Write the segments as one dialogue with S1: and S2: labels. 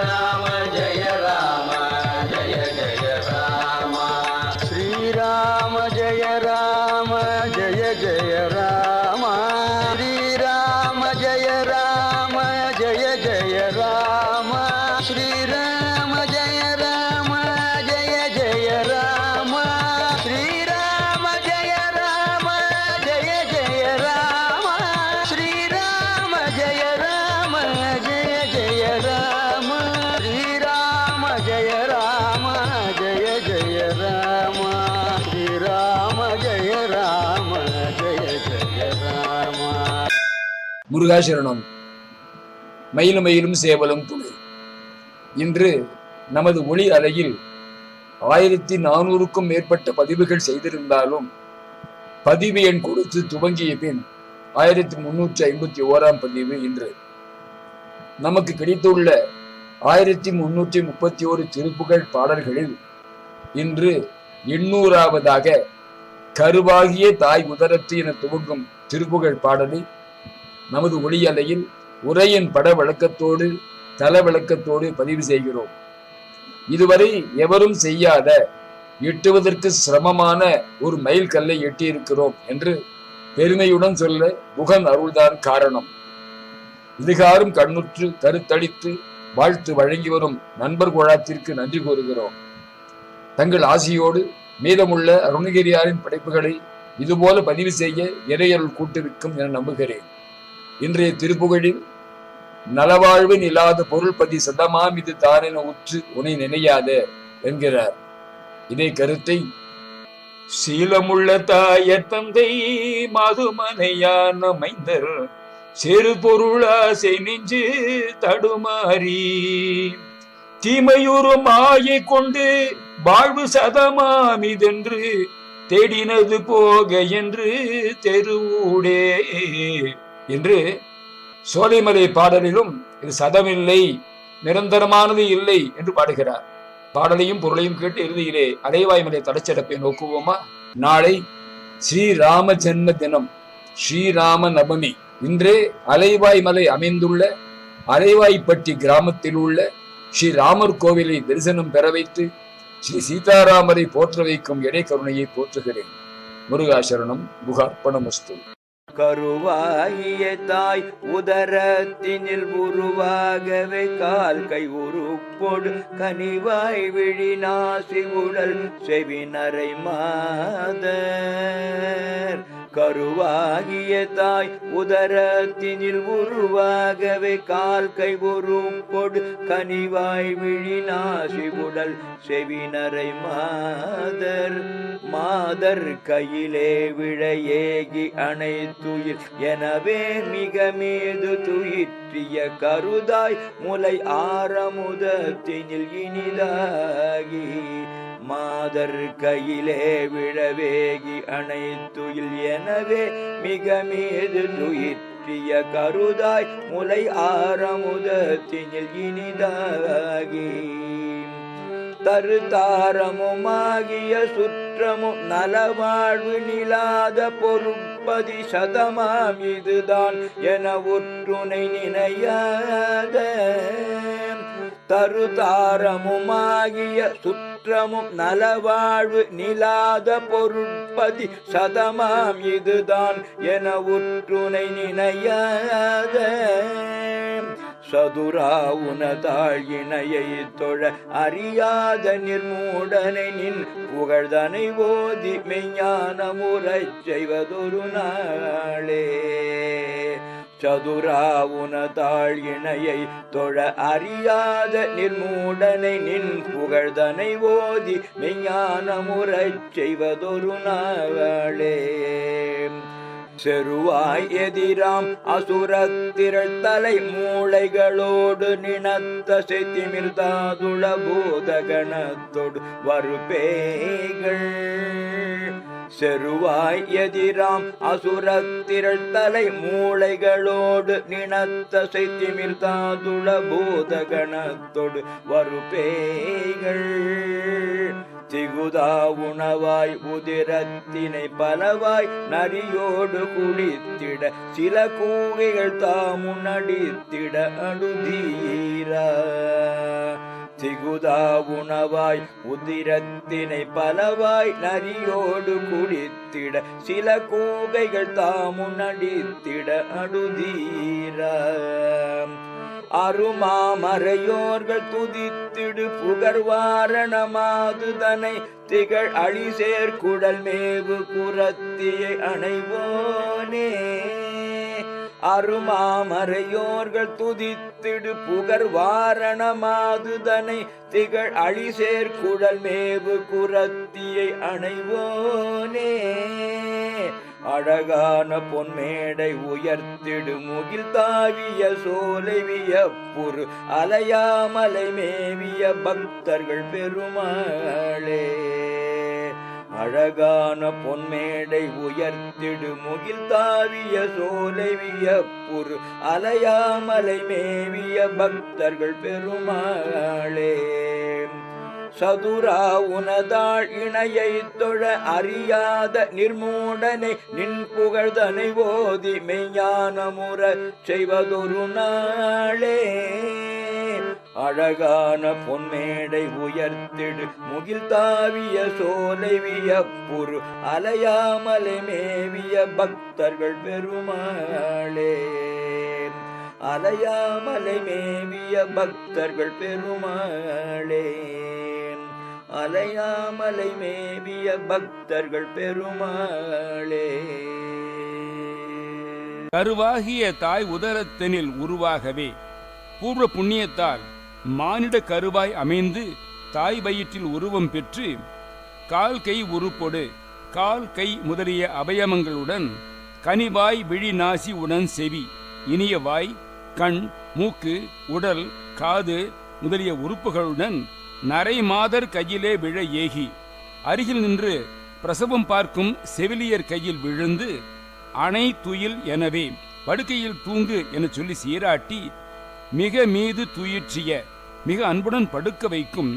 S1: ராம ஜெய ராம ஜெய ஜெய ராம ஸ்ரீராம ஜெய ராம ஜெய ஜெய ராம ஸ்ரீராம ஜெய ராம ஜெய ஜெய ராம ஸ்ரீராம ஜெய ராம ஜெய ஜெய ராம ஸ்ரீராம ஜெய ராம ஜெய ஜெய ராம ஸ்ரீராம ஜெய ராம ஜெய ஜெய ராம ஸ்ரீராம ஜெய ராம ஜெய ஜெய ராம ஸ்ரீராம ஜெய ராம ஜெய ஜெய ராம.
S2: முருகாசரணம். மயிலும் மயிலும் சேவலும் துணை. இன்று நமது ஒளி அலையில் 1400க்கும் மேற்பட்ட பதிவுகள் செய்திருந்தாலும் பதிவு எண் கொடுத்து துவங்கிய பின் 1351ஆம் பதிவு இன்று. நமக்கு கிடைத்துள்ள 1331 திருப்புகழ் பாடல்களில் இன்று 800ஆவதாக கருவாகிய தாய் உதரத்து என துவங்கும் திருப்புகழ் பாடலை நமது ஒளி அலையில் உரையின் பட விளக்கத்தோடு தல விளக்கத்தோடு பதிவு செய்கிறோம். இதுவரை எவரும் செய்யாத எட்டுவதற்கு சிரமமான ஒரு மைல் கல்லை எட்டியிருக்கிறோம் என்று பெருமையுடன் சொல்ல புகன் அருள்தான் காரணம். இதுகாரும் கண்ணுற்று கருத்தளித்து வாழ்த்து வழங்கி வரும் நண்பர் குழாத்திற்கு நன்றி கூறுகிறோம். தங்கள் ஆசியோடு மீதமுள்ள அருணகிரியாரின் படைப்புகளை இதுபோல பதிவு செய்ய இறையருள் கூட்டுவிக்கும் என நம்புகிறேன். இன்றைய திருப்புகழில் நலவாழ்வு இல்லாத பொருள்பதி சதமாம் இது தானென உற்று உனை நினையாத என்கிறார். இதே கருத்தை சீலமுள்ள தாய தந்தை மாதுமனையான மைந்தர் சிறு பொருளாசை நெஞ்சு தடுமாறி தீமையுறு மாயை கொண்டு வாழ்வு சதமாமிதென்று தேடினது போக என்று தெருவூடே என்று சோலைமலை பாடலிலும் இது சதமில்லை, நிரந்தரமானது இல்லை என்று பாடுகிறார். பாடலையும் பொருளையும் கேட்டு இறுதியிலே அலைவாய்மலை தடச்சடப்பை நோக்குவோமா? நாளை ஸ்ரீராம ஜென்ம தினம், ஸ்ரீராம நவமி. இன்றே அலைவாய்மலை அமைந்துள்ள அலைவாய்ப்பட்டி கிராமத்தில் உள்ள ஸ்ரீராமர் கோவிலை தரிசனம் பெற வைத்து ஸ்ரீ சீதாராமரை போற்ற வைக்கும் இடை கருணையை போற்றுகிறேன். முருகாசரணம். புகார்ப்பணமஸ்து.
S1: கருவாகிய தாய் உதரத்தினில் உருவாகவே கால் கை உருப்பொடு கனிவாய் விழி நாசி உடல் செவினரை மாதர். கருவாகிய தாய் உதரத்தினில் உருவாகவே கால் கை உருப்பொடு கனிவாய் விழி நாசி உடல் செவினரை மாதர். மாதர் கையிலே விழையேகி அனைத்துயிர் எனவே மிக மீது துயிற்றிய கருதாய் முலை ஆரமுதத்தினில் இனிதாகி. மாதர் கையிலே விழவேகி அனைத்துயில் எனவே மிக மீது துயிற்றிய கருதாய் முலை ஆரமுதத்தினில் இனிதாகி. தருதாரமுமாகிய சுற்றமும் நலவாழ்வு நிலாத பொறுப்பதி சதமாம் இதுதான் என உற்றுனை நினையாத. தருதாரமுமாகிய சுற்றமும் நலவாழ்வு நிலாத பொருட்பதி சதமாம் இதுதான் என உற்றுனை நினையாத. சதுரா உனதாள் இணையை தொழ அறியாத நிர்மூடனை நின் புகழ்தனை ஓதி மெய்ஞான முறைச் செய்வதொரு நாளே. சதுரா உனதாள் இணையை தொழ அறியாத நிர்மூடனை நின் புகழ்தனை ஓதி மெய்ஞான முறைச் செய்வதொரு நாளே. செருவாய் எதிராம் அசுரத்திரள் தலை மூளைகளோடு நினத்த செத்திமிர்தாதுள பூதகணத்தோடு வருபேய்கள். செருவாய் எதிராம் அசுரத்திரள் தலை மூளைகளோடு நினத்த செத்திமிர்தாதுள பூதகணத்தோடு வருபேய்கள். திகுதா உணவாய் உதிரத்தினை பலவாய் நரியோடு குளித்திட சில கூகைகள் தாமுன்னடித்திட அழுதீரா. திகுதா உணவாய் உதிரத்தினை பலவாய் நரியோடு குடித்திட சில கூகைகள் தாமும் நடித்திட அடுதீர அருமாமறையோர்கள் துதித்திடு புகர்வாரணமாதுதனை திகழ் அழிசேர் குடல் மேவு குரத்தியை அணைவோனே அருமாமறையோர்கள் துதித்திடு புகர்வாரணமாதுதனை திகழ் அழிசேர் குடல் மேவு குரத்தியை அணைவோனே அழகான பொன்மேடை உயர்த்திடு முகில் தாவிய சோலை வியப்புறு அலையாமலை மேவிய பக்தர்கள் பெருமாளே அழகான பொன்மேடை உயர்த்திடு முகில் தாவிய சோலை வியப்புறு அலையாமலை மேவிய பக்தர்கள் பெருமாளே சதுரா உனதாள் இணையை தொழ அறியாத நிர்மூடனை நின் புகழ்தனை ஓதி மெய்ஞானமுற செய்வதொரு நாளே அழகான பொன்மேடை உயர்த்திடு முகில் தாவிய சோலை வியப்புறு அலையாமலை மேவிய பக்தர்கள் பெருமாளே அலையாமலை மேவிய பக்தர்கள் பெருமாளே அலையாமலை மேவிய பக்தர்கள் பெருமாளே
S3: கருவாகிய தாய் உதரத்தினில் உருவாகவே பூர்வ புண்ணியத்தால் மானிட கருவாய் அமைந்து தாய் வயிற்றில் உருவம் பெற்று கால் கை உருப்பொடு கால் கை முதலிய அவயவங்களுடன் கனிவாய் விழி நாசி உடன் செவி இனிய வாய் கண் மூக்கு உடல் காது முதலிய உறுப்புகளுடன் நரை மாதர் கையிலே விழ ஏகி அருகில் நின்று பிரசவம் பார்க்கும் செவிலியர் கையில் விழுந்து அணை துயில் எனவே படுக்கையில் தூங்கு என சொல்லி சீராட்டி மிக மீது துயிற்றிய மிக அன்புடன் படுக்க வைக்கும்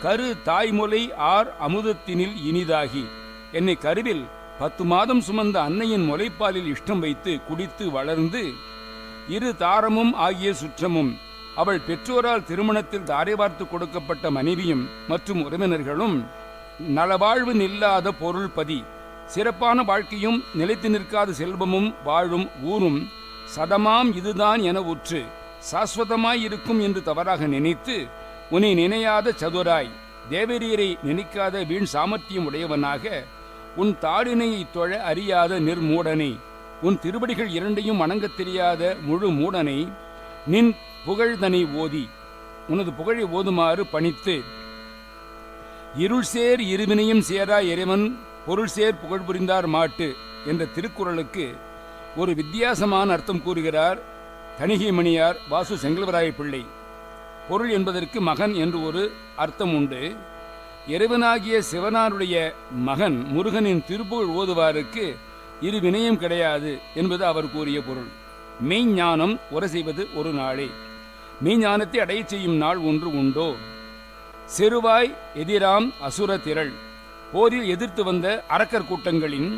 S3: கரு தாய்மொலை ஆர் அமுதத்தினில் இனிதாகி என்னை கருவில் 10 மாதம் சுமந்த அன்னையின் முலைப்பாலில் இஷ்டம் வைத்து குடித்து வளர்ந்து இரு தாரமும் ஆகிய சுற்றமும் அவள் பெற்றோரால் திருமணத்தில் தாரை வார்த்து கொடுக்கப்பட்ட மனைவியும் மற்றும் உறவினர்களும் நலவாழ்வு நில்லாத பொருள் பதி சிறப்பான வாழ்க்கையும் நிலைத்து நிற்காத செல்வமும் வாழும் ஊரும் சதமாம் இதுதான் என உற்று சாஸ்வதமாயிருக்கும் என்று தவறாக நினைத்து உன்னை நினையாத சதுராய் தேவரீரை நினைக்காத வீண் சாமர்த்தியம் உடையவனாக உன் தாளினையை தொழ அறியாத நிர்மூடனை உன் திருவடிகள் இரண்டையும் வணங்கத் தெரியாத முழு மூடனை நின் புகழ்தனை ஓதி உனது புகழை ஓதுமாறு பணித்து இருள் சேர் இருவினையும் சேரா இறைவன் பொருள் சேர் புகழ் புரிந்தார் மாட்டு என்ற திருக்குறளுக்கு ஒரு வித்தியாசமான அர்த்தம் கூறுகிறார் தணிகை மணியார் வாசு செங்கல்வராய பிள்ளை. பொருள் என்பதற்கு மகன் என்று ஒரு அர்த்தம் உண்டு. இறைவனாகிய சிவனாருடைய மகன் முருகனின் திருப்புகழ் ஓதுவாருக்கு இரு வினையும் கிடையாது என்பது அவர் கூறிய பொருள். மெய்ஞானம் உர செய்வது ஒரு நாளே. மெய்ஞானத்தை அடைய செய்யும் நாள் ஒன்று உண்டோ? செருவாய் எதிராம் அசுர திரள் போரில் எதிர்த்து வந்த அரக்கர் கூட்டங்களின்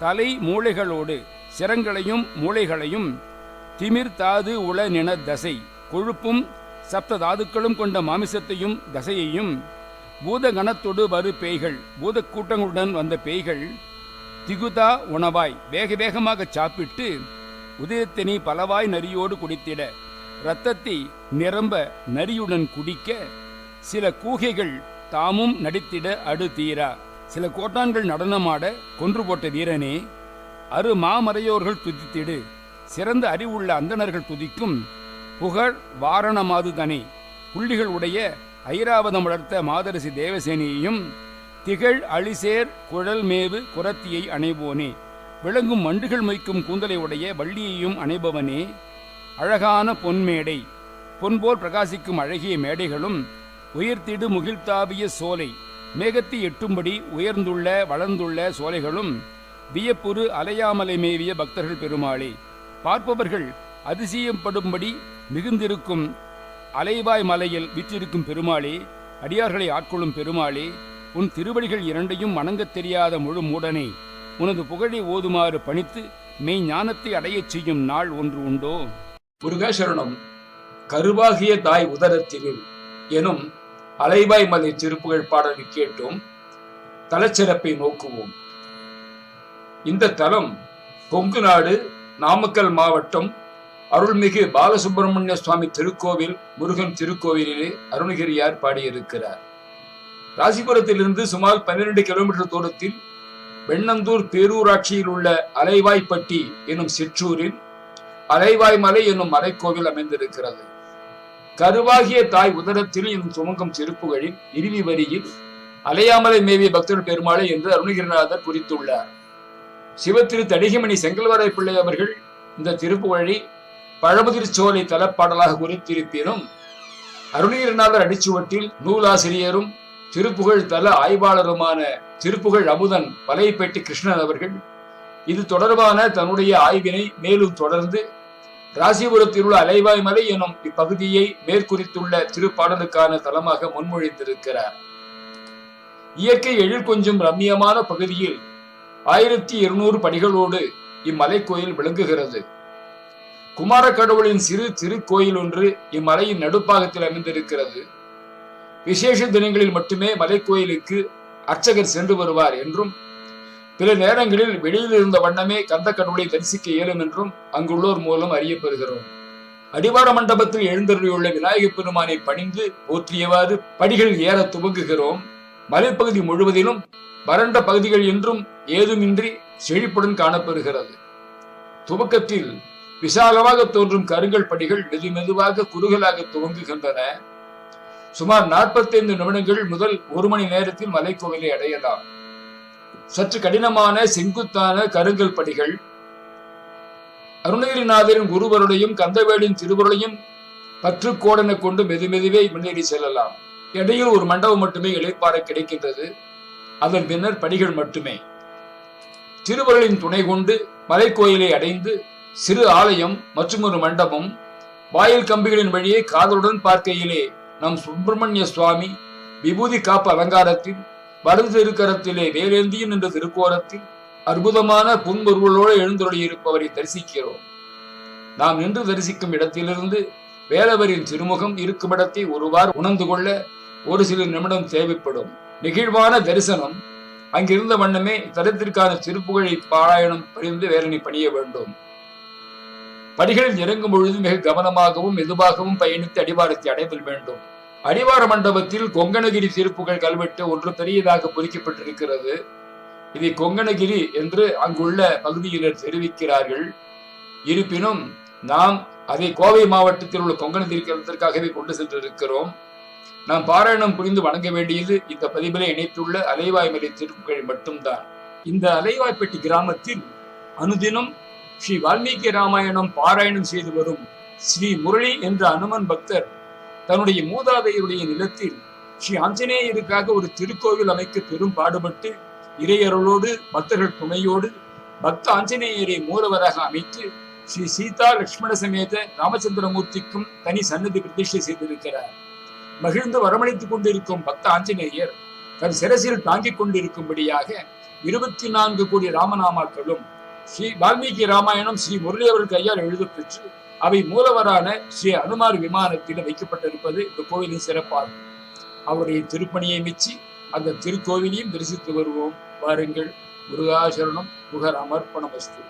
S3: தலை மூளைகளோடு சிரங்களையும் மூளைகளையும் திமிர் தாது உள நின தசை கொழுப்பும் சப்த தாதுக்களும் கொண்ட மாமிசத்தையும் தசையையும் பூதகணத்தொடு வரு பேய்கள் பூதக்கூட்டங்களுடன் வந்த பேய்கள் திகுதா உணவாய் வேக வேகமாக சாப்பிட்டு உதயத்தினை பலவாய் நரியோடு குடித்திட இரத்தத்தை நிரம்ப நரியுடன் குடிக்க சில கூகைகள் தாமும் நடித்திட அடு தீரா சில கோட்டான்கள் நடனமாட கொன்று போட்ட வீரனே அரு மாமறையோர்கள் துதித்திடு சிறந்த அறிவுள்ள அந்தணர்கள் துதிக்கும் புகழ் வாரணமாதுதனை புள்ளிகள் உடைய ஐராவதம் வளர்த்த மாதரசி தேவசேனியையும் திகழ் அழிசேர் குழல் மேவு குரத்தியை அணைவோனே விளங்கும் மண்டுகள் மொய்க்கும் கூந்தலை உடைய வள்ளியையும் அணைபவனே அழகான பொன்மேடை பொன்போல் பிரகாசிக்கும் அழகிய மேடைகளும் உயர்த்திடு முகில்தாவிய சோலை மேகத்தை எட்டும்படி உயர்ந்துள்ள வளர்ந்துள்ள சோலைகளும் வியப்புறு அலையாமலை மேவிய பக்தர்கள் பெருமாளே பார்ப்பவர்கள் அதிசயப்படும்படி மிகுந்திருக்கும் அலைவாய் மலையில் விற்றிருக்கும் பெருமாளே அடியார்களை ஆட்கொள்ளும் பெருமாளே உன் திருவடிகள் இரண்டையும் வணங்கத் தெரியாத முழு மூடனே உனது புகழை ஓதுமாறு பணித்து மெய் ஞானத்தை அடையச் செய்யும் நாள் ஒன்று உண்டோ?
S2: முருகேஸ்வரனும் கருவாகிய தாய் உதரத்தினில் எனும் அலைவாய் மலை திருப்புகழ் பாடலை கேட்டும் தலச்சிறப்பை நோக்குவோம். இந்த தலம் கொங்கு நாடு நாமக்கல் மாவட்டம் அருள்மிகு பாலசுப்பிரமணிய சுவாமி திருக்கோவில் முருகன் திருக்கோவிலிலே அருணகிரியார் பாடியிருக்கிறார். ராசிபுரத்திலிருந்து சுமார் 12 கிலோமீட்டர் தூரத்தில் வெண்ணந்தூர் பேரூராட்சியில் உள்ள அலைவாய்ப்பட்டி எனும் சிற்றூரில் அலைவாய் மலை என்னும் மலைக்கோவில் அமைந்திருக்கிறது. கருவாகிய தாய் உதரத்தில் எனும் துவங்கும் திருப்புகழில் இறுதி வரியில் அலையாமலை மேவிய பக்தர் பெருமாளை என்று அருணகிரிநாதர் குறித்துள்ளார். சிவத்திரு தடிகமணி செங்கல்வரை பிள்ளை அவர்கள் இந்த திருப்புகழை பழமுதிர்ச்சோலை தலப்பாடலாக குறித்திருப்பினும் அருணகிரிநாதர் அடிச்சுவட்டில் நூலாசிரியரும் திருப்புகழ் தல ஆய்வாளருமான திருப்புகழ் அமுதன் வலைப்பேட்டி கிருஷ்ணன் அவர்கள் இது தொடர்பான தன்னுடைய ஆய்வினை மேலும் தொடர்ந்து ராசிபுரத்தில் உள்ள அலைவாய் மலை எனும் இப்பகுதியை மேற்குறித்துள்ள திருப்பாடலுக்கான தலமாக முன்மொழிந்திருக்கிறார். இயற்கை எழில் கொஞ்சம் ரம்மியமான பகுதியில் 1200 படிகளோடு இம்மலை கோயில் விளங்குகிறது. குமார கடவுளின் சிறு திருக்கோயில் ஒன்று இம்மலையின் நடுப்பாகத்தில் அமைந்திருக்கிறது. விசேஷ தினங்களில் மட்டுமே மலைக்கோயிலுக்கு அர்ச்சகர் சென்று வருவார் என்றும் பிற நேரங்களில் வெளியில் இருந்த வண்ணமே கந்த கடவுளை தரிசிக்க இயலும் என்றும் அங்குள்ளோர் மூலம் அறியப்பெறுகிறோம். அடிவார மண்டபத்தில் எழுந்தருளியுள்ள விநாயகப் பெருமானை பணிந்து போற்றியவாறு படிகள் ஏற துவங்குகிறோம். மலைப்பகுதி முழுவதிலும் வறண்ட பகுதிகள் என்றும் ஏதுமின்றி செழிப்புடன் காணப்பெறுகிறது. துவக்கத்தில் விசாலமாக தோன்றும் கருங்கல் படிகள் மெதுமெதுவாக குறுகலாக துவங்குகின்றன. சுமார் 45 நிமிடங்கள் முதல் 1 மணி நேரத்தில் மலைக்கோவிலை அடையலாம். சற்று கடினமான செங்குத்தான கருங்கல் படிகள் அருணகிரிநாதரின் குருவருடையும் கந்தவேலின் திருவருளையும் பற்றுக்கோடனை கொண்டு மெதுமெதுவே முன்னேறி செல்லலாம். இடையில் ஒரு மண்டபம் மட்டுமே இளைப்பாறை கிடைக்கின்றது. அதன் பின்னர் படிகள் மட்டுமே. திருவருளின் துணை கொண்டு மலைக்கோயிலை அடைந்து சிறு ஆலயம் மற்றும் ஒரு மண்டபம் வாயில் கம்பிகளின் வழியே காதலுடன் பார்க்கையிலே நம் சுப்பிரமணிய சுவாமி விபூதி காப்பு அலங்காரத்தில் வலது திருக்கரத்திலே வேலேந்தியும் என்ற திருக்கோரத்தில் அற்புதமான புன்முருவலோடு எழுந்தருளி இருப்பவரை தரிசிக்கிறோம். நாம் நின்று தரிசிக்கும் இடத்திலிருந்து வேலவரின் திருமுகம் இருக்கும் இடத்தை ஒருவாறு உணர்ந்து கொள்ள ஒரு சில நிமிடம் தேவைப்படும். நெகிழ்வான தரிசனம் அங்கிருந்த வண்ணமே தலத்திற்கான திருப்புகழை பாராயணம் புரிந்து வேலனை பணிய வேண்டும். படிகளில் இறங்கும் பொழுது மிக கவனமாகவும் மெதுவாகவும் பயணித்து அடிவாரத்தை அடைதல் வேண்டும். அடிவார மண்டபத்தில் கொங்கணகிரி திருப்புகழ் கல்வெட்டு ஒன்று பெரியதாக பொறிக்கப்பட்டிருக்கிறது. இதை கொங்கணகிரி என்று அங்குள்ள பகுதியினர் தெரிவிக்கிறார்கள். இருப்பினும் நாம் அதை கோவை மாவட்டத்தில் உள்ள கொங்கணகிரி கல்வெட்டிற்காகவே கொண்டு சென்றிருக்கிறோம். நாம் பாராயணம் புரிந்து வணங்க வேண்டியது இந்த பதிவிலே இணைத்துள்ள அலைவாய்மலை திருப்புகழ் மட்டும்தான். இந்த அலைவாய்ப்பட்டி கிராமத்தில் அனுதினம் ஸ்ரீ வால்மீகி ராமாயணம் பாராயணம் செய்து வரும் ஸ்ரீ முரளி என்ற அனுமன் பக்தர் தன்னுடைய மூதாதையருடைய நிலத்தில் ஸ்ரீ ஆஞ்சநேயருக்காக ஒரு திருக்கோவில் அமைக்க பெரும் பாடுபட்டு இறையருளோடு பக்தர்கள் துணையோடு பக்த ஆஞ்சநேயரை மூலவராக அமைத்து ஸ்ரீ சீதா லட்சுமண சமேத ராமச்சந்திரமூர்த்திக்கும் தனி சன்னதி பிரதிஷ்டை செய்திருக்கிறார். மகிழ்ந்து வரமளித்துக் கொண்டிருக்கும் பக்த ஆஞ்சநேயர் தன் சிரசில் தாங்கிக் கொண்டிருக்கும்படியாக 24 கோடி ராமநாமாக்களும் ஸ்ரீ வால்மீகி ராமாயணம் ஸ்ரீ முரளி அவர்கள் கையால் எழுதப்பெற்று அவை மூலவரான ஸ்ரீ அனுமார் விமானத்தில் வைக்கப்பட்டிருப்பது இந்த கோவிலின் சிறப்பாகும். அவருடைய திருப்பணியை மெச்சி அந்த திருக்கோவிலையும் தரிசித்து வருவோம். வாருங்கள். முருகாசரணம். முகர் அமர்ப்பணமஸ்து.